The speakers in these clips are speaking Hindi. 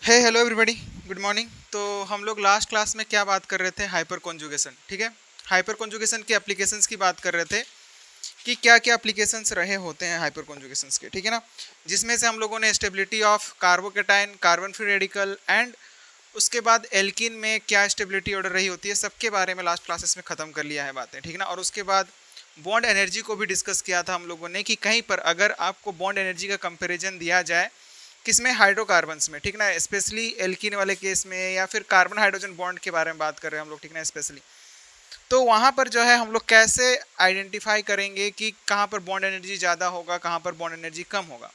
हे हेलो एवरीबॉडी, गुड मॉर्निंग। तो हम लोग लास्ट क्लास में क्या बात कर रहे थे? Hyper conjugation. ठीक है, हाइपर कॉन्जुगेशन के एप्लीकेशंस की बात कर रहे थे कि क्या क्या एप्लीकेशंस रहे होते हैं हाइपर कॉन्जुगेशंस के। ठीक है ना, जिसमें से हम लोगों ने stability of carbocation, carbon free radical and उसके बाद एल्किन में क्या स्टेबिलिटी ऑर्डर रही होती है, सबके बारे में लास्ट क्लासेस में ख़त्म कर लिया है बातें। ठीक है ना, और उसके बाद बॉन्ड एनर्जी को भी डिस्कस किया था हम लोगों ने कि कहीं पर अगर आपको बॉन्ड एनर्जी का कंपैरिजन दिया जाए किसमें, हाइड्रोकार्बन्स में, ठीक ना, स्पेशली एल्कीन वाले केस में, या फिर कार्बन हाइड्रोजन बॉन्ड के बारे में बात कर रहे हैं हम लोग, ठीक ना, स्पेशली। तो वहाँ पर जो है हम लोग कैसे आइडेंटिफाई करेंगे कि कहाँ पर बॉन्ड एनर्जी ज़्यादा होगा, कहाँ पर बॉन्ड एनर्जी कम होगा।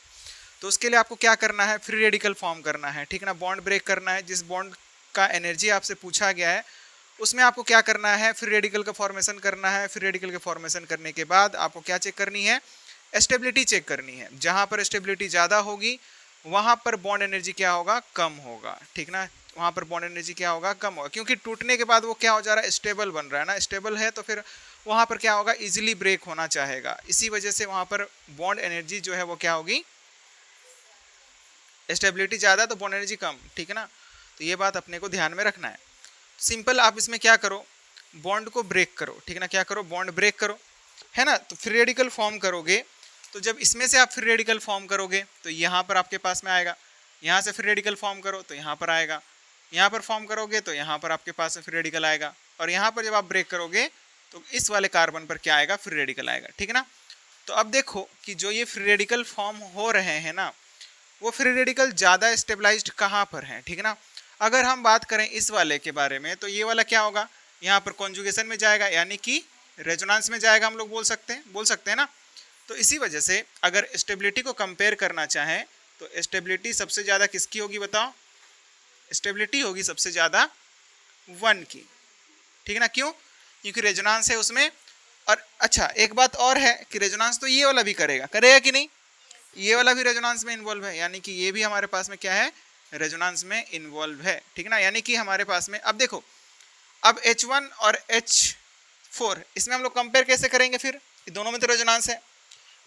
तो उसके लिए आपको क्या करना है, फ्री रेडिकल फॉर्म करना है। ठीक ना, बॉन्ड ब्रेक करना है। जिस बॉन्ड का एनर्जी आपसे पूछा गया है उसमें आपको क्या करना है, फ्री रेडिकल का फॉर्मेशन करना है। फ्री रेडिकल के फॉर्मेशन करने के बाद आपको क्या चेक करनी है, स्टेबिलिटी चेक करनी है। जहाँ पर स्टेबिलिटी ज़्यादा होगी वहाँ पर बॉन्ड एनर्जी क्या होगा, कम होगा। ठीक ना, वहाँ पर बॉन्ड एनर्जी क्या होगा, कम होगा, क्योंकि टूटने के बाद वो क्या हो जा रहा है, स्टेबल बन रहा है ना। स्टेबल है तो फिर वहाँ पर क्या होगा, इजीली ब्रेक होना चाहेगा। इसी वजह से वहाँ पर बॉन्ड एनर्जी जो है वो क्या होगी, स्टेबिलिटी ज़्यादा तो बॉन्ड एनर्जी कम। ठीक है ना, तो ये बात अपने को ध्यान में रखना है। सिंपल, आप इसमें क्या करो, बॉन्ड को ब्रेक करो। ठीक है ना, क्या करो, बॉन्ड ब्रेक करो, है ना। तो फ्री रेडिकल फॉर्म करोगे, तो जब इसमें से आप फ्री रेडिकल फॉर्म करोगे तो यहाँ पर आपके पास में आएगा। यहाँ से फ्री रेडिकल फॉर्म करो तो यहाँ पर आएगा। यहाँ पर फॉर्म करोगे तो यहाँ पर आपके पास में फ्री रेडिकल आएगा। और यहाँ पर जब आप ब्रेक करोगे तो इस वाले कार्बन पर क्या आएगा, फ्री रेडिकल आएगा। ठीक है ना, तो अब देखो कि जो ये फ्री रेडिकल फॉर्म हो रहे हैं ना, वो फ्री रेडिकल ज़्यादा स्टेबलाइज्ड कहाँ पर है। ठीक है ना, अगर हम बात करें इस वाले के बारे में तो ये वाला क्या होगा, यहाँ पर कॉन्जुगेशन में जाएगा, यानी कि रेजोनेंस में जाएगा, हम लोग बोल सकते हैं ना। तो इसी वजह से अगर स्टेबिलिटी को कंपेयर करना चाहें तो स्टेबिलिटी सबसे ज़्यादा किसकी होगी बताओ, स्टेबिलिटी होगी सबसे ज़्यादा 1 की। ठीक है ना, क्यों, क्योंकि रेजोनेंस है उसमें। और अच्छा, एक बात और है कि रेजोनेंस तो ये वाला भी करेगा कि नहीं, ये वाला भी रेजोनेंस में इन्वॉल्व है, यानी कि ये भी हमारे पास में क्या है, रेजोनेंस में इन्वॉल्व है। ठीक है ना, यानी कि हमारे पास में अब देखो, अब H1 और H4 इसमें हम लोग कंपेयर कैसे करेंगे, फिर दोनों में तो रेजोनेंस है।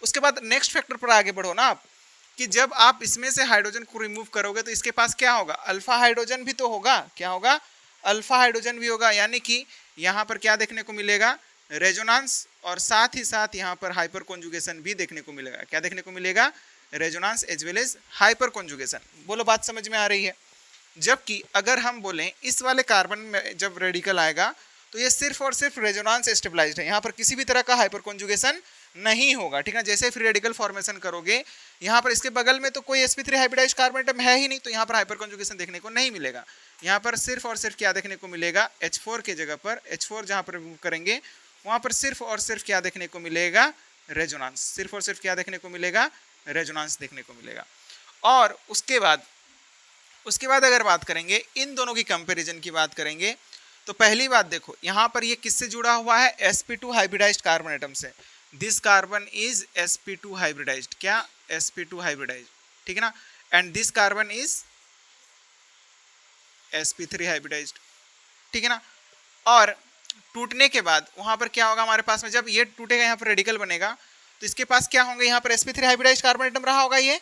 उसके बाद नेक्स्ट फैक्टर पर आगे बढ़ो ना आप, कि जब आप इसमें से हाइड्रोजन को रिमूव करोगे तो इसके पास क्या होगा, अल्फा हाइड्रोजन भी तो होगा। क्या होगा, अल्फा हाइड्रोजन भी होगा, यानी कि यहाँ पर क्या देखने को मिलेगा, रेजोनेंस, और साथ ही साथ यहाँ पर हाइपर कॉन्जुगेशन भी देखने को मिलेगा। क्या देखने को मिलेगा, resonance as well as hyperconjugation. बोलो बात समझ में आ रही है। जबकि अगर हम बोलें इस वाले कार्बन में जब रेडिकल आएगा तो ये सिर्फ और सिर्फ रेजोनेंस स्टेबलाइज्ड है, यहाँ पर किसी भी तरह का हाइपर कॉन्जुगेशन नहीं होगा। ठीक है, जैसे फ्री रेडिकल फॉर्मेशन करोगे यहाँ पर इसके बगल में तो कोई sp3 हाइब्रिडाइज्ड कार्बन एटम है ही नहीं, तो यहाँ पर हाइपर कॉन्जुगेशन देखने को नहीं मिलेगा। यहाँ पर सिर्फ और सिर्फ क्या देखने को मिलेगा, H4 के जगह पर H4 जहाँ पर रिमूव करेंगे वहाँ पर सिर्फ और सिर्फ क्या देखने को मिलेगा, रेजोनेंस। सिर्फ और सिर्फ क्या देखने को मिलेगा, रेजोनेंस देखने को मिलेगा। और उसके बाद अगर बात करेंगे इन दोनों की कंपैरिजन की बात करेंगे तो पहली बात देखो, यहाँ पर ये किससे जुड़ा हुआ है, sp2 हाइब्रिडाइज्ड कार्बन एटम से। This carbon is sp2 hybridized, क्या, sp2 हाइब्रिडाइज्ड। ठीक है ना, and this carbon is sp3 hybridized. ठीक है ना, और टूटने के बाद वहां पर क्या होगा हमारे पास में, जब ये टूटेगा यहाँ पर रेडिकल बनेगा तो इसके पास क्या होंगे, यहाँ पर sp3 हाइब्रिडाइज्ड कार्बन एटम रहा होगा ये,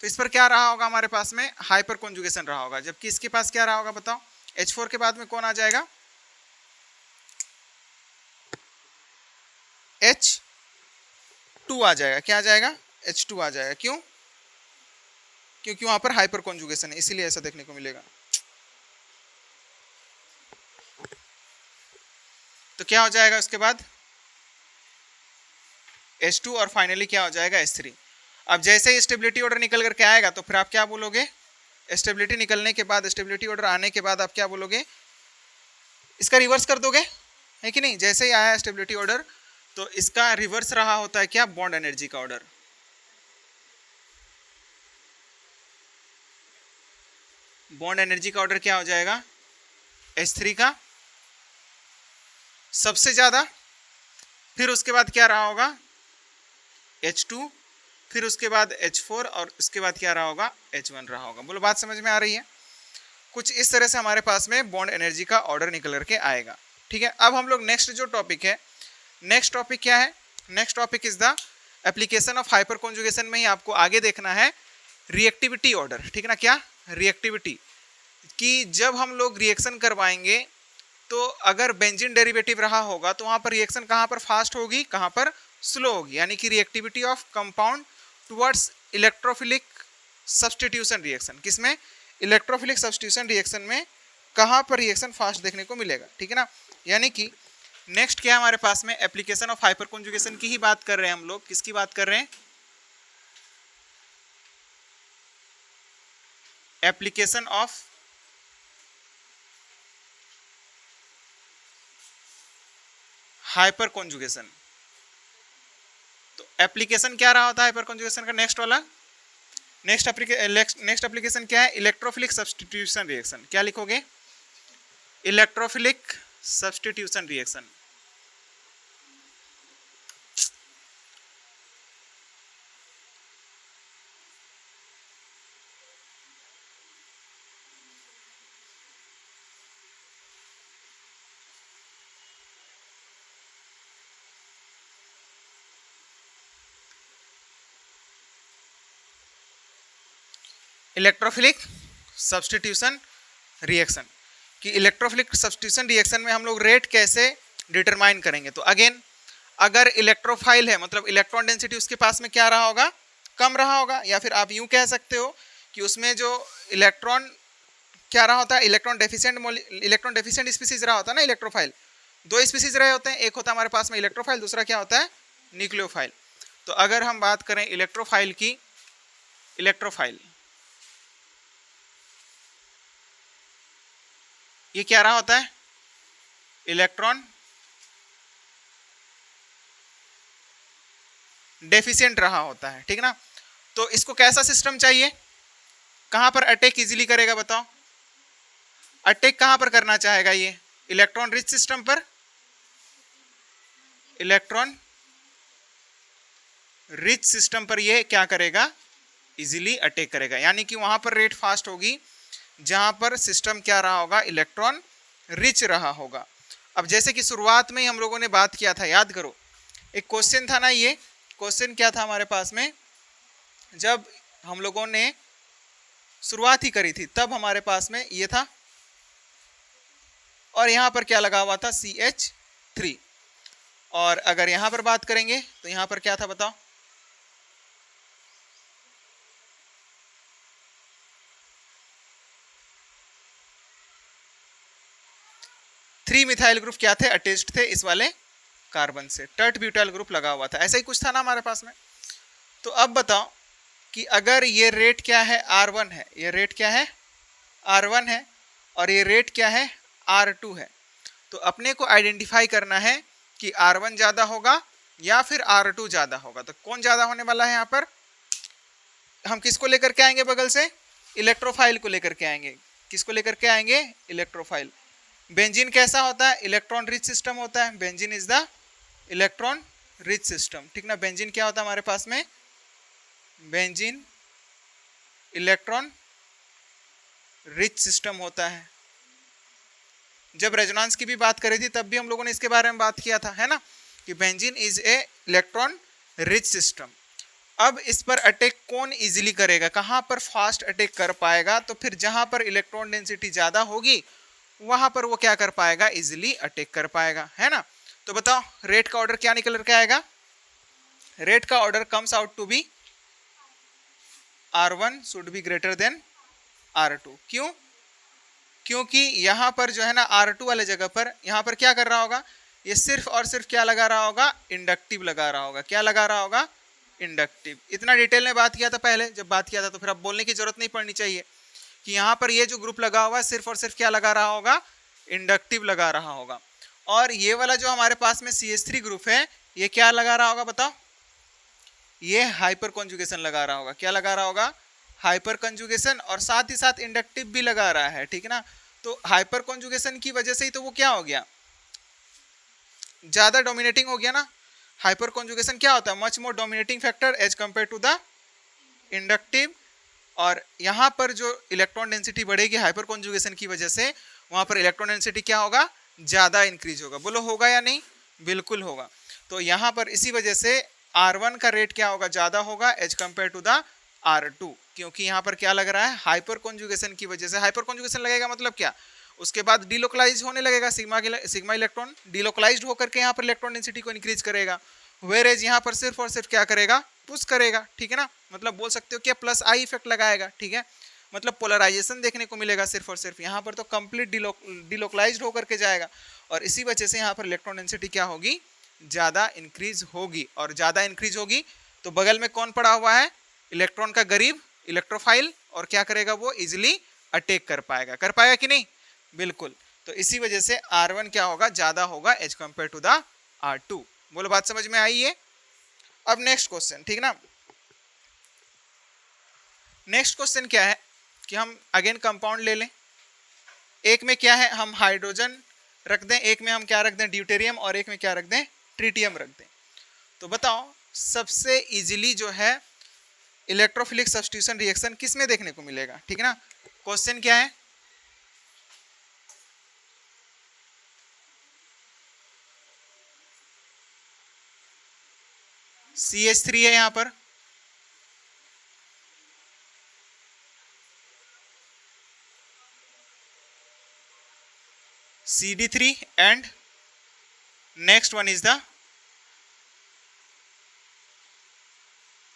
तो इस पर क्या रहा होगा हमारे पास में, हाइपर कॉन्जुगेशन रहा होगा। जबकि इसके पास क्या रहा होगा बताओ, H4 के बाद में कौन आ जाएगा, H2 आ जाएगा। क्या आ जाएगा, H2 आ जाएगा। क्यों, क्योंकि वहां पर हाइपर कॉन्जुगेशन है, इसीलिए ऐसा देखने को मिलेगा। तो क्या हो जाएगा उसके बाद, H2 और फाइनली क्या हो जाएगा, H3। अब जैसे ही स्टेबिलिटी ऑर्डर निकल करके आएगा तो फिर आप क्या बोलोगे, स्टेबिलिटी निकलने के बाद, स्टेबिलिटी ऑर्डर आने के बाद आप क्या बोलोगे, इसका रिवर्स कर दोगे, है कि नहीं। जैसे ही आया स्टेबिलिटी ऑर्डर तो इसका रिवर्स रहा होता है क्या, बॉन्ड एनर्जी का ऑर्डर। बॉन्ड एनर्जी का ऑर्डर क्या हो जाएगा, H3 का सबसे ज्यादा, फिर उसके बाद क्या रहा होगा, H2, फिर उसके बाद H4, और उसके बाद क्या रहा होगा, H1 रहा होगा। बोलो बात समझ में आ रही है। कुछ इस तरह से हमारे पास में बॉन्ड एनर्जी का ऑर्डर निकल करके आएगा। ठीक है, अब हम लोग नेक्स्ट जो टॉपिक है, नेक्स्ट टॉपिक क्या है, next topic is the application of hyper conjugation में ही आपको आगे देखना है रिएक्टिविटी ऑर्डर। ठीक है ना, क्या, रिएक्टिविटी, कि जब हम लोग रिएक्शन करवाएंगे तो अगर बेंजीन डेरिवेटिव रहा होगा तो वहां पर रिएक्शन कहां पर फास्ट होगी, कहां पर स्लो होगी, यानी कि reactivity of compound towards electrophilic substitution reaction, किसमें, इलेक्ट्रोफिलिक सब्स्टिट्यूशन रिएक्शन में कहां पर रिएक्शन फास्ट देखने को मिलेगा, ठीक है ना। यानी कि नेक्स्ट क्या है हमारे पास में, एप्लीकेशन ऑफ हाइपर कॉन्जुगेशन की ही बात कर रहे हैं हम लोग, किसकी बात कर रहे हैं, एप्लीकेशन ऑफ हाइपर कॉन्जुगेशन। तो एप्लीकेशन क्या रहा होता है हाइपर कॉन्जुगेशन का, नेक्स्ट वाला, नेक्स्ट एप्लीकेशन क्या है, इलेक्ट्रोफिलिक सब्स्टिट्यूशन रिएक्शन। क्या लिखोगे, electrophilic substitution reaction. Electrophilic substitution reaction कि इलेक्ट्रोफिलिक सब्स्टिट्यूशन रिएक्शन में हम लोग रेट कैसे डिटरमाइन करेंगे। तो अगेन अगर इलेक्ट्रोफाइल है मतलब इलेक्ट्रॉन डेंसिटी उसके पास में क्या रहा होगा, कम रहा होगा, या फिर आप यूं कह सकते हो कि उसमें जो इलेक्ट्रॉन क्या रहा होता है, इलेक्ट्रॉन डेफिशिएंट स्पीसीज रहा होता है ना इलेक्ट्रोफाइल। दो स्पीसीज रहे होते हैं, एक होता है हमारे पास में इलेक्ट्रोफाइल, दूसरा क्या होता है, न्यूक्लियोफाइल। तो अगर हम बात करें इलेक्ट्रोफाइल की, इलेक्ट्रोफाइल ये क्या रहा होता है, इलेक्ट्रॉन डेफिशिएंट रहा होता है, ठीक ना। तो इसको कैसा सिस्टम चाहिए, कहां पर अटैक इजीली करेगा बताओ, अटैक कहां पर करना चाहेगा ये, इलेक्ट्रॉन रिच सिस्टम पर, इलेक्ट्रॉन रिच सिस्टम पर ये क्या करेगा, इजीली अटैक करेगा, यानी कि वहां पर रेट फास्ट होगी जहां पर सिस्टम क्या रहा होगा, इलेक्ट्रॉन रिच रहा होगा। अब जैसे कि शुरुआत में ही हम लोगों ने बात किया था, याद करो एक क्वेश्चन था ना, ये क्वेश्चन क्या था हमारे पास में, जब हम लोगों ने शुरुआत ही करी थी तब हमारे पास में ये था और यहां पर क्या लगा हुआ था, CH3। और अगर यहां पर बात करेंगे तो यहां पर क्या था बताओ, थ्री मिथाइल ग्रुप क्या थे, अटैच्ड थे इस वाले कार्बन से, टर्ट ब्यूटाइल ग्रुप लगा हुआ था, ऐसा ही कुछ था ना हमारे पास में। तो अब बताओ कि अगर ये रेट क्या है, R1 है, ये रेट क्या है, R1 है, और ये रेट क्या है, R2 है। तो अपने को आइडेंटिफाई करना है कि R1 ज़्यादा होगा या फिर R2 ज़्यादा होगा। तो कौन ज़्यादा होने वाला है यहाँ पर, हम किसको लेकर के आएंगे बगल से, इलेक्ट्रोफाइल को लेकर के आएंगे, किसको लेकर के आएंगे, इलेक्ट्रोफाइल। बेंजीन कैसा होता है, इलेक्ट्रॉन रिच सिस्टम होता है, benzene is the electron rich system, ठीक ना। बेंजीन क्या होता है हमारे पास में, बेंजीन इलेक्ट्रॉन रिच सिस्टम होता है। जब रेजोनेंस की भी बात करी थी तब भी हम लोगों ने इसके बारे में बात किया था, है ना, कि benzene is a electron rich system. अब इस पर अटैक कौन इजीली करेगा, कहां पर फास्ट अटैक कर पाएगा, तो फिर जहां पर इलेक्ट्रॉन डेंसिटी ज्यादा होगी वहां पर वो क्या कर पाएगा, इजीली अटैक कर पाएगा, है ना। तो बताओ रेट का ऑर्डर क्या निकल कर आएगा, रेट का order comes out to be R1 should be greater than R2। क्यों, क्योंकि यहां पर जो है ना R2 वाले जगह पर यहां पर क्या कर रहा होगा, ये सिर्फ और सिर्फ क्या लगा रहा होगा, इंडक्टिव लगा रहा होगा। क्या लगा रहा होगा, इंडक्टिव। इतना डिटेल में बात किया था पहले, जब बात किया था तो फिर अब बोलने की जरूरत नहीं पड़नी चाहिए कि यहाँ पर ये जो ग्रुप लगा हुआ है सिर्फ और सिर्फ क्या लगा रहा होगा, इंडक्टिव लगा रहा होगा। और ये वाला जो हमारे पास में CH3 ग्रुप है ये क्या लगा रहा होगा बताओ, ये हाइपर कॉन्जुगेशन लगा रहा होगा। क्या लगा रहा होगा, हाइपर कॉन्जुगेशन, और साथ ही साथ इंडक्टिव भी लगा रहा है, ठीक है ना। तो हाइपर कॉन्जुगेशन की वजह से ही तो वो क्या हो गया, ज्यादा डोमिनेटिंग हो गया ना। हाइपर कॉन्जुगेशन क्या होता है, much more dominating factor as compare to the inductive. और यहाँ पर जो इलेक्ट्रॉन डेंसिटी बढ़ेगी हाइपर कॉन्जुगेशन की वजह से, वहां पर इलेक्ट्रॉन डेंसिटी क्या होगा, ज्यादा इंक्रीज होगा। बोलो होगा या नहीं, बिल्कुल होगा। तो यहाँ पर इसी वजह से R1 का रेट क्या होगा, ज्यादा होगा as compare to the R2। क्योंकि यहाँ पर क्या लग रहा है, हाइपर कॉन्जुगेशन की वजह से। हाइपर कॉन्जुगेशन लगेगा मतलब क्या, उसके बाद डिलोकलाइज होने लगेगा, सिग्मा इलेक्ट्रॉन डिलोकलाइज्ड होकर के यहाँ पर इलेक्ट्रॉन डेंसिटी को इंक्रीज करेगा, वेरेज यहाँ पर सिर्फ और सिर्फ क्या करेगा, पुश करेगा, ठीक है ना। मतलब बोल सकते हो कि प्लस आई इफेक्ट लगाएगा, ठीक है। मतलब पोलराइजेशन देखने को मिलेगा सिर्फ और सिर्फ, यहाँ पर तो कंप्लीट डिलोकलाइज्ड होकर के जाएगा, और इसी वजह से यहाँ पर इलेक्ट्रॉन डेंसिटी क्या होगी, ज़्यादा इंक्रीज होगी। और ज़्यादा इंक्रीज होगी तो बगल में कौन पड़ा हुआ है, इलेक्ट्रॉन का करीब इलेक्ट्रोफाइल, और क्या करेगा, वो इजिली अटैक कर पाएगा कि नहीं, बिल्कुल। तो इसी वजह से R1 क्या होगा, ज़्यादा होगा as compare to the R2। बोलो बात समझ में आई है। अब नेक्स्ट क्वेश्चन, ठीक ना। नेक्स्ट क्वेश्चन क्या है कि हम अगेन कंपाउंड ले लें, एक में क्या है हम हाइड्रोजन रख दें, एक में हम क्या रख दें, ड्यूटेरियम, और एक में क्या रख दें, ट्रिटियम रख दें। तो बताओ सबसे इजीली जो है इलेक्ट्रोफिलिक सब्स्टिट्यूशन रिएक्शन किस में देखने को मिलेगा, ठीक है ना। क्वेश्चन क्या है, CH3 है यहां पर, CD3 and next one is the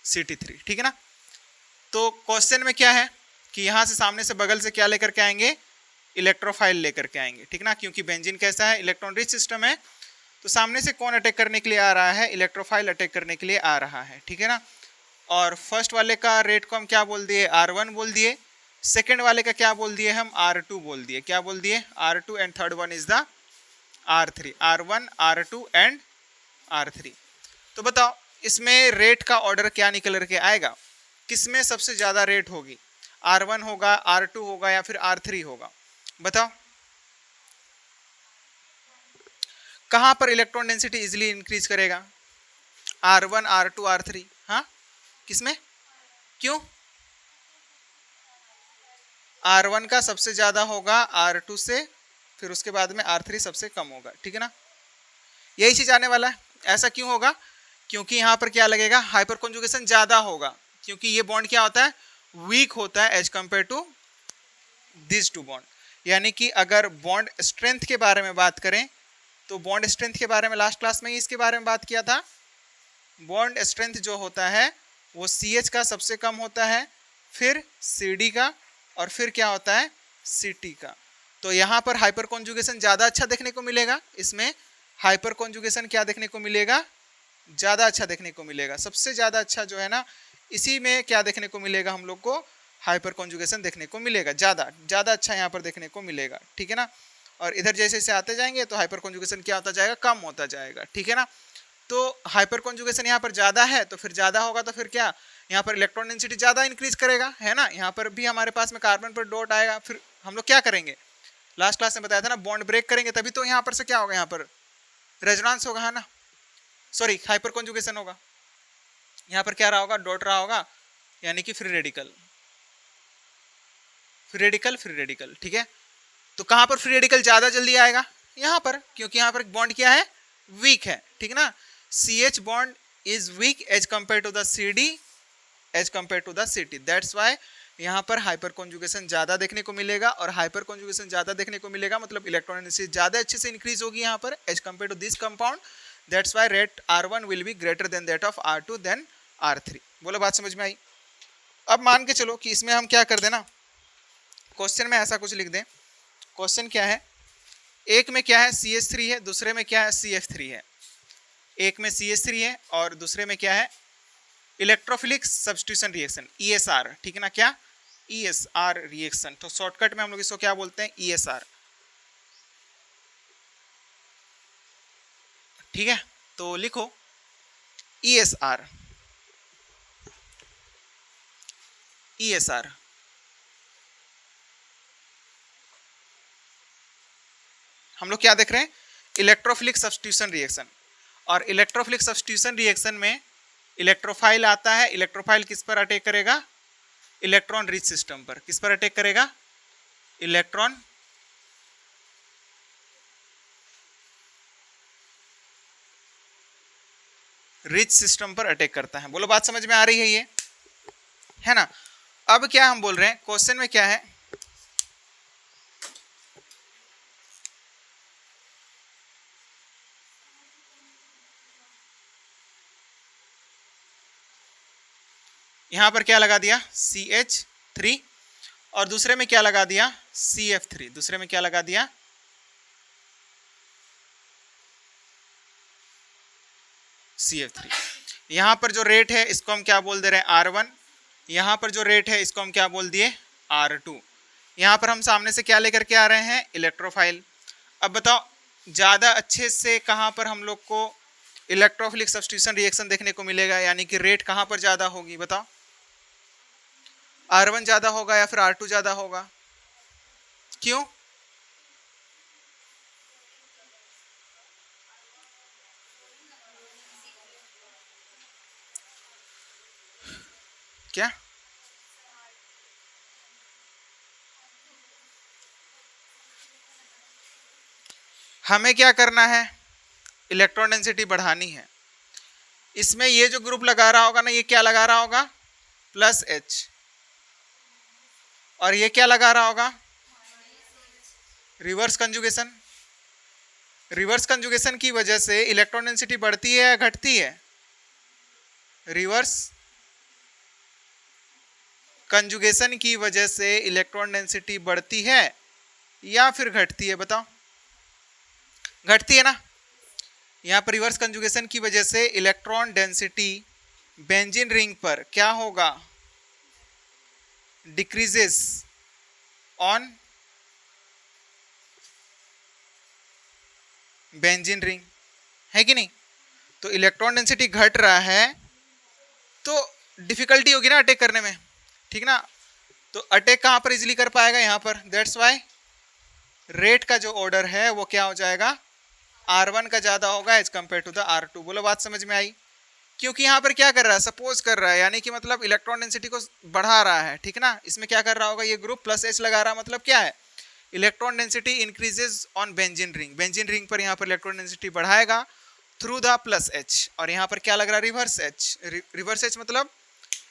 CT3, ठीक है ना। तो क्वेश्चन में क्या है कि यहां से सामने से बगल से क्या लेकर के आएंगे, इलेक्ट्रोफाइल लेकर के आएंगे, ठीक ना। क्योंकि बेंजीन कैसा है, इलेक्ट्रॉन रिच सिस्टम है, तो सामने से कौन अटैक करने के लिए आ रहा है, इलेक्ट्रोफाइल अटैक करने के लिए आ रहा है, ठीक है ना। और फर्स्ट वाले का रेट को हम क्या बोल दिए, R1 बोल दिए, सेकेंड वाले का क्या बोल दिए हम, R2 बोल दिए, क्या बोल दिए, R2, and third one is the R3, R1, R2 and R3। तो बताओ इसमें रेट का ऑर्डर क्या निकल के आएगा, किसमें सबसे ज्यादा रेट होगी, R1 होगा, R2 होगा, या फिर R3 होगा, बताओ कहां पर इलेक्ट्रॉन डेंसिटी इजिली इंक्रीज करेगा, R1, R2, R3, हाँ किसमें, क्यों, R1 का सबसे ज्यादा होगा R2 से, फिर उसके बाद में R3 सबसे कम होगा, ठीक है ना। यही चीज आने वाला है। ऐसा क्यों होगा, क्योंकि यहाँ पर क्या लगेगा, हाइपर कॉन्जुगेशन ज्यादा होगा, क्योंकि ये बॉन्ड क्या होता है, वीक होता है as compare to this to bond. यानी कि अगर बॉन्ड स्ट्रेंथ के बारे में बात करें, तो बॉन्ड स्ट्रेंथ के बारे में लास्ट क्लास में ही इसके बारे में बात किया था। बॉन्ड स्ट्रेंथ जो होता है वो CH का सबसे कम होता है, फिर CD का, और फिर क्या होता है, CT का। तो यहाँ पर हाइपर कॉन्जुगेशन ज़्यादा अच्छा देखने को मिलेगा, इसमें हाइपर कॉन्जुगेशन क्या देखने को मिलेगा, ज़्यादा अच्छा देखने को मिलेगा। सबसे ज़्यादा अच्छा जो है ना, इसी में क्या देखने को मिलेगा, हम लोग को हाइपर कॉन्जुगेशन देखने को मिलेगा, ज़्यादा अच्छा यहाँ पर देखने को मिलेगा, ठीक है ना। और इधर जैसे जैसे आते जाएंगे तो हाइपर कॉन्जुगेशन क्या होता जाएगा, कम होता जाएगा, ठीक है ना। तो हाइपर कॉन्जुगेशन यहाँ पर ज़्यादा है, तो फिर ज़्यादा होगा तो फिर क्या, यहाँ पर इलेक्ट्रॉन डेंसिटी ज़्यादा इंक्रीज करेगा, है ना। यहाँ पर भी हमारे पास में कार्बन पर डॉट आएगा, फिर हम लोग क्या करेंगे, लास्ट क्लास में बताया था ना, बॉन्ड ब्रेक करेंगे, तभी तो यहाँ पर से क्या होगा, यहाँ पर रेजोनेंस होगा, है ना, सॉरी हाइपर कॉन्जुगेशन होगा। यहाँ पर क्या रहा होगा, डॉट रहा होगा, यानी कि फ्री रेडिकल, ठीक है। तो कहाँ पर फ्री रेडिकल ज़्यादा जल्दी आएगा, यहाँ पर, क्योंकि यहाँ पर बॉन्ड क्या है, वीक है, ठीक है ना। CH bond is weak as compare to the CD, as compare to the CT, that's why यहाँ पर हाइपर कॉन्जुगेशन ज़्यादा देखने को मिलेगा। और हाइपर कॉन्जुगेशन ज़्यादा देखने को मिलेगा मतलब इलेक्ट्रॉन डेंसिटी ज़्यादा अच्छे से इंक्रीज होगी यहाँ पर as compare to this compound, that's why rate R1 will be greater than that of R2 then R3। बोलो बात समझ में आई। अब मान के चलो कि इसमें हम क्या कर देना, क्वेश्चन में ऐसा कुछ लिख दें, क्वेश्चन क्या है, एक में क्या है CH3 है, दूसरे में क्या है CF3 है, एक में CH3 है और दूसरे में क्या है, इलेक्ट्रोफिलिक सब्स्टिट्यूशन रिएक्शन ESR, ठीक है ना, क्या ESR रिएक्शन। तो शॉर्टकट में हम लोग इसको क्या बोलते हैं, ESR, ठीक है। तो लिखो ESR, हम लोग क्या देख रहे हैं, इलेक्ट्रोफिलिक सब्स्टिट्यूशन रिएक्शन। और इलेक्ट्रोफिलिक सब्स्टिट्यूशन रिएक्शन में इलेक्ट्रोफाइल आता है, इलेक्ट्रोफाइल किस पर अटैक करेगा, इलेक्ट्रॉन रिच सिस्टम पर। किस पर अटैक करेगा, इलेक्ट्रॉन रिच सिस्टम पर अटैक करता है। बोलो बात समझ में आ रही है ये, है ना। अब क्या हम बोल रहे हैं, क्वेश्चन में क्या है, यहां पर क्या लगा दिया CH3 और दूसरे में क्या लगा दिया CF3, दूसरे में क्या लगा दिया CF3। यहां पर जो रेट है इसको हम क्या बोल दे रहे हैं R1, यहां पर जो रेट है इसको हम क्या बोल दिए R2। यहां पर हम सामने से क्या लेकर के आ रहे हैं इलेक्ट्रोफाइल। अब बताओ ज्यादा अच्छे से कहां पर हम लोग को इलेक्ट्रोफिलिक सब्स्टिट्यूशन रिएक्शन देखने को मिलेगा, यानी कि रेट कहां पर ज्यादा होगी बताओ, R1 ज्यादा होगा या फिर R2 ज्यादा होगा, क्यों? क्या हमें क्या करना है, इलेक्ट्रॉन डेंसिटी बढ़ानी है। इसमें ये जो ग्रुप लगा रहा होगा ना, ये क्या लगा रहा होगा +H, और ये क्या लगा रहा होगा रिवर्स कंजुगेशन। रिवर्स कंजुगेशन की वजह से इलेक्ट्रॉन डेंसिटी बढ़ती है या घटती है, रिवर्स कंजुगेशन की वजह से इलेक्ट्रॉन डेंसिटी बढ़ती है या फिर घटती है बताओ, घटती है ना। यहां पर रिवर्स कंजुगेशन की वजह से इलेक्ट्रॉन डेंसिटी बेंजीन रिंग पर क्या होगा, डिक्रीजेस ऑन बेंजीन रिंग, है कि नहीं। तो इलेक्ट्रॉन डेंसिटी घट रहा है तो डिफिकल्टी होगी ना अटैक करने में, ठीक ना। तो अटैक कहां पर इजीली कर पाएगा, यहां पर। दैट्स वाई रेट का जो ऑर्डर है वो क्या हो जाएगा R1 का ज्यादा होगा as compare to the R2। बोलो बात समझ में आई। क्योंकि यहाँ पर क्या कर रहा है, सपोज कर रहा है, यानी कि मतलब इलेक्ट्रॉन डेंसिटी को बढ़ा रहा है, ठीक ना। इसमें क्या कर रहा होगा, ये ग्रुप +H लगा रहा है, मतलब क्या है electron density increases on benzene ring. Benzene ring पर यहाँ पर इलेक्ट्रॉन डेंसिटी बढ़ाएगा थ्रू द +H, और यहाँ पर क्या लग रहा है रिवर्स H। रिवर्स H मतलब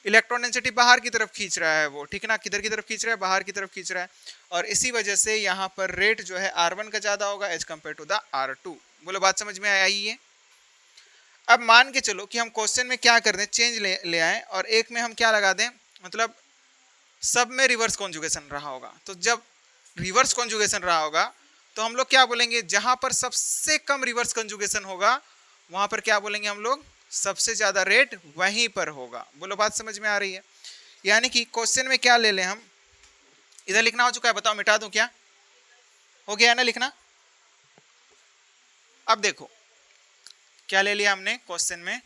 इलेक्ट्रॉन डेंसिटी बाहर की तरफ खींच रहा है वो, ठीक ना। किधर की तरफ खींच रहा है, बाहर की तरफ खींच रहा है, और इसी वजह से यहाँ पर रेट जो है R1 का ज्यादा होगा as compare to the R2। बोलो बात समझ में आई है। अब मान के चलो कि हम क्वेश्चन में क्या कर दें, चेंज ले आए, और एक में हम क्या लगा दें, मतलब सब में रिवर्स कॉन्जुगेशन रहा होगा। तो जब रिवर्स कॉन्जुगेशन रहा होगा तो हम लोग क्या बोलेंगे, जहां पर सबसे कम रिवर्स कॉन्जुगेशन होगा वहां पर क्या बोलेंगे हम लोग, सबसे ज्यादा रेट वहीं पर होगा। बोलो बात समझ में आ रही है। यानी कि क्वेश्चन में क्या ले लें हम, इधर लिखना हो चुका है, बताओ मिटा दूं क्या, हो गया है ना लिखना। अब देखो क्या ले लिया हमने क्वेश्चन में,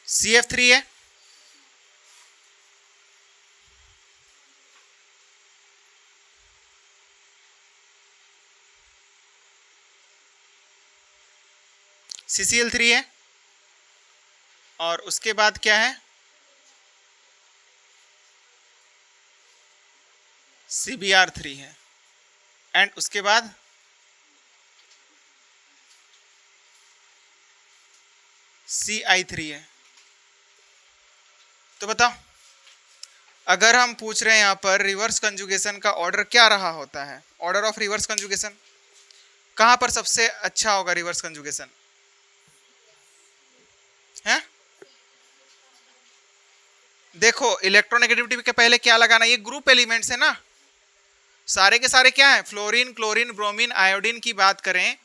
CF3 है, CCl3 है, और उसके बाद क्या है CBr3 है, एंड उसके बाद CI3 है। तो बताओ अगर हम पूछ रहे हैं यहाँ पर रिवर्स कंजुगेशन का ऑर्डर क्या रहा होता है, ऑर्डर ऑफ रिवर्स कंजुगेशन कहां पर सबसे अच्छा होगा रिवर्स कंजुगेशन है। देखो इलेक्ट्रोनेगेटिविटी के पहले क्या लगाना, ये ग्रुप एलिमेंट्स है ना, सारे के सारे क्या है, फ्लोरीन क्लोरीन ब्रोमीन आयोडीन की बात करें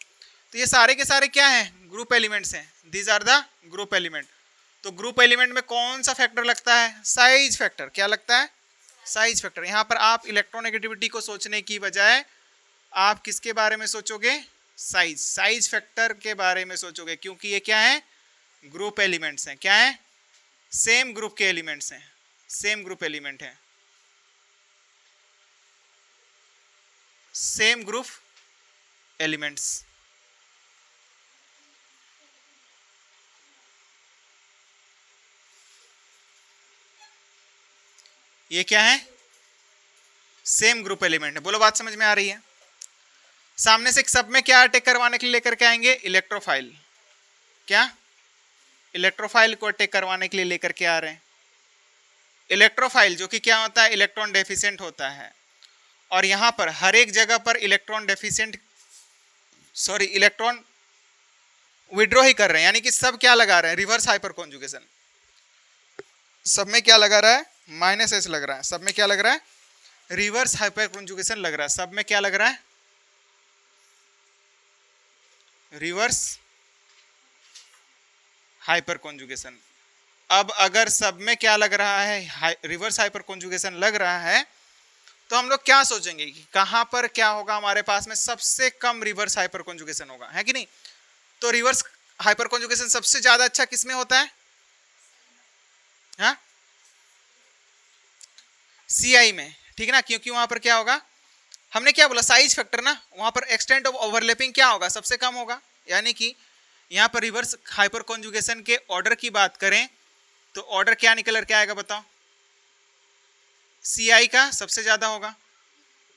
तो ये सारे के सारे क्या हैं, ग्रुप एलिमेंट्स हैं। These are the group element. तो ग्रुप एलिमेंट में कौन सा फैक्टर लगता है, साइज फैक्टर। क्या लगता है, साइज फैक्टर। यहाँ पर आप इलेक्ट्रोनेगेटिविटी को सोचने की बजाय आप किसके बारे में सोचोगे, साइज फैक्टर के बारे में सोचोगे, क्योंकि ये क्या है ग्रुप एलिमेंट्स हैं। क्या है, सेम ग्रुप के एलिमेंट्स हैं, सेम ग्रुप एलिमेंट है, सेम ग्रुप एलिमेंट्स। ये क्या है, सेम ग्रुप एलिमेंट है। बोलो बात समझ में आ रही है। सामने से सब में क्या अटैक करवाने के लिए लेकर के आएंगे, इलेक्ट्रोफाइल। क्या, इलेक्ट्रोफाइल को अटैक करवाने के लिए लेकर के आ रहे हैं। इलेक्ट्रोफाइल जो कि क्या होता है, इलेक्ट्रॉन डेफिशिएंट होता है। और यहां पर हर एक जगह पर electron deficient, sorry electron withdraw ही कर रहे हैं, यानी कि सब क्या लगा रहे हैं, रिवर्स हाइपर कॉन्जुगेशन। सब में क्या लगा रहा है, -s लग रहा है। सब में क्या लग रहा है, रिवर्स हाइपर कॉन्जुगेशन लग रहा है। सब में क्या लग रहा है, रिवर्स हाइपर कॉन्जुगेशन। अब अगर सब में क्या लग रहा है, रिवर्स हाइपर कॉन्जुगेशन लग रहा है, तो हम लोग क्या सोचेंगे कि कहां पर क्या होगा, हमारे पास में सबसे कम रिवर्स हाइपर कॉन्जुगेशन होगा, है कि नहीं। तो रिवर्स हाइपर कॉन्जुगेशन सबसे ज्यादा अच्छा किसमें होता है, हाँ, CI में, ठीक है ना। क्योंकि वहां पर क्या होगा, हमने क्या बोला, साइज फैक्टर ना, वहां पर एक्सटेंट ऑफ ओवरलैपिंग क्या होगा, सबसे कम होगा। यानी कि यहाँ पर रिवर्स हाइपर कॉन्जुगेशन के ऑर्डर की बात करें तो ऑर्डर क्या निकल के आएगा, बताओ। CI का सबसे ज्यादा होगा,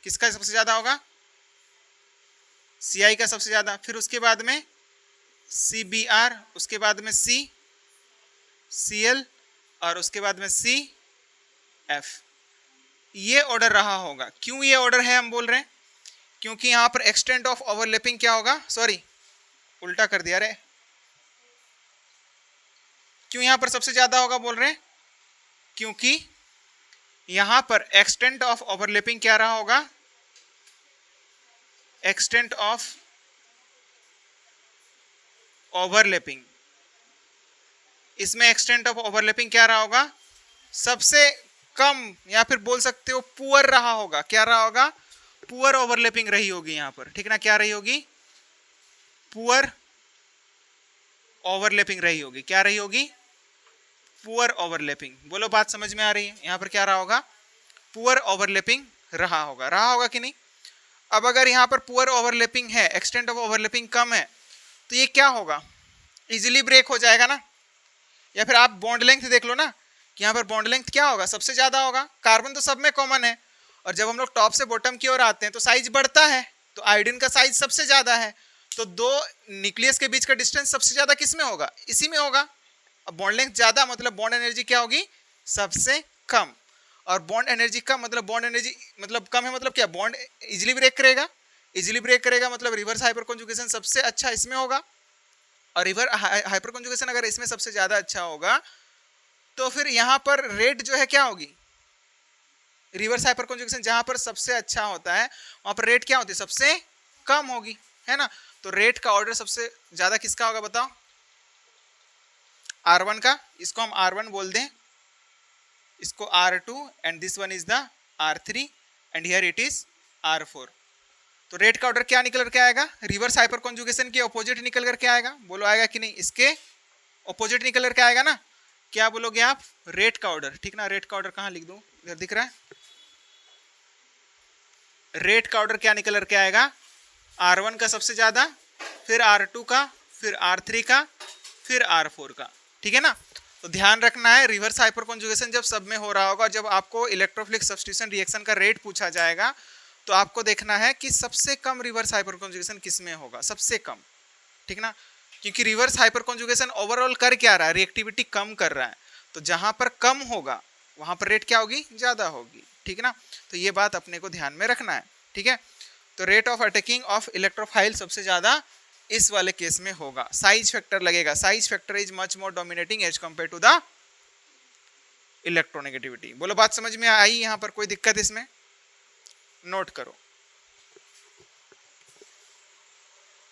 किसका सबसे ज्यादा होगा, CI का सबसे ज्यादा। फिर उसके बाद में CBr, उसके बाद में CL और उसके बाद में CF। ये ऑर्डर रहा होगा। क्यों ये ऑर्डर है हम बोल रहे हैं, क्योंकि यहां पर एक्सटेंट ऑफ ओवरलैपिंग क्या होगा, सॉरी उल्टा कर दिया रे, क्यों यहां पर सबसे ज्यादा होगा बोल रहे हैं, क्योंकि यहां पर एक्सटेंट ऑफ ओवरलैपिंग क्या रहा होगा, एक्सटेंट ऑफ ओवरलैपिंग, इसमें एक्सटेंट ऑफ ओवरलैपिंग क्या रहा होगा, सबसे कम, या फिर बोल सकते हो पुअर रहा होगा। क्या रहा होगा, पुअर ओवरलैपिंग रही होगी यहां पर, ठीक ना। क्या रही होगी, पुअर ओवरलैपिंग रही होगी। क्या रही होगी, पुअर ओवरलैपिंग। बोलो बात समझ में आ रही है। यहां पर क्या रहा होगा, पुअर ओवरलैपिंग रहा होगा कि नहीं। अब अगर यहां पर पुअर ओवरलैपिंग है, एक्सटेंट ऑफ ओवरलैपिंग कम है, तो ये क्या होगा, इजीली ब्रेक हो जाएगा ना। या फिर आप बॉन्ड लेंथ देख लो ना, कि यहाँ पर बॉन्ड लेंथ क्या होगा, सबसे ज्यादा होगा। कार्बन तो सब में कॉमन है, और जब हम लोग टॉप से बॉटम की ओर आते हैं तो साइज बढ़ता है, तो आयोडीन का साइज सबसे ज्यादा है, तो दो न्यूक्लियस के बीच का डिस्टेंस सबसे ज्यादा किस में होगा, इसी में होगा। अब बॉन्ड लेंथ ज्यादा मतलब बॉन्ड एनर्जी क्या होगी, सबसे कम। और बॉन्ड एनर्जी कम मतलब बॉन्ड एनर्जी मतलब कम है, मतलब क्या, बॉन्ड इजीली ब्रेक करेगा। इजीली ब्रेक करेगा मतलब रिवर्स हाइपर कॉन्जुगेशन सबसे अच्छा इसमें होगा। और रिवर्स हाइपर कॉन्जुगेशन अगर इसमें सबसे ज्यादा अच्छा होगा, तो फिर यहां पर रेट जो है क्या होगी, रिवर्स हाइपर कॉन्जुगेशन जहां पर सबसे अच्छा होता है वहां पर रेट क्या होती है, सबसे कम होगी, है ना। तो रेट का ऑर्डर सबसे ज्यादा किसका होगा बताओ, R1 का। इसको हम R1 बोल दें, इसको R2, and this one is the R3 and here it is R4। तो रेट का ऑर्डर क्या निकल करके आएगा, रिवर्स हाइपर कॉन्जुगेशन के ऑपोजिट निकल करके आएगा। बोलो आएगा कि नहीं, इसके ऑपोजिट निकल करके आएगा ना। क्या बोलोगे आप, रेट का ऑर्डर, ठीक ना। रेट का ऑर्डर कहां लिख दूं, इधर दिख रहा है। रेट का ऑर्डर क्या निकल करके आएगा, R1 का सबसे ज्यादा, फिर R2 का, फिर R3 का, फिर R4 का, ठीक है ना। तो ध्यान रखना है, रिवर्स हाइपर कॉन्जुगेशन जब सब में हो रहा होगा, जब आपको इलेक्ट्रोफिलिक सब्स्टिट्यूशन रिएक्शन का रेट पूछा जाएगा, तो आपको देखना है कि सबसे कम रिवर्स हाइपर कॉन्जुगेशन किस में होगा, सबसे कम, ठीक ना। क्योंकि रिवर्स हाइपर कॉन्जुगेशन ओवरऑल कर क्या रहा है, रिएक्टिविटी कम कर रहा है। तो जहां पर कम होगा वहां पर रेट क्या होगी, ज्यादा होगी, ठीक ना। तो ये बात अपने को ध्यान में रखना है, ठीक है। तो rate of attacking of electrophile सबसे ज्यादा इस वाले केस में होगा। साइज फैक्टर लगेगा, size factor is much more dominating as compare to the electronegativity. बोलो बात समझ में आई, यहां पर कोई दिक्कत इसमें, नोट करो।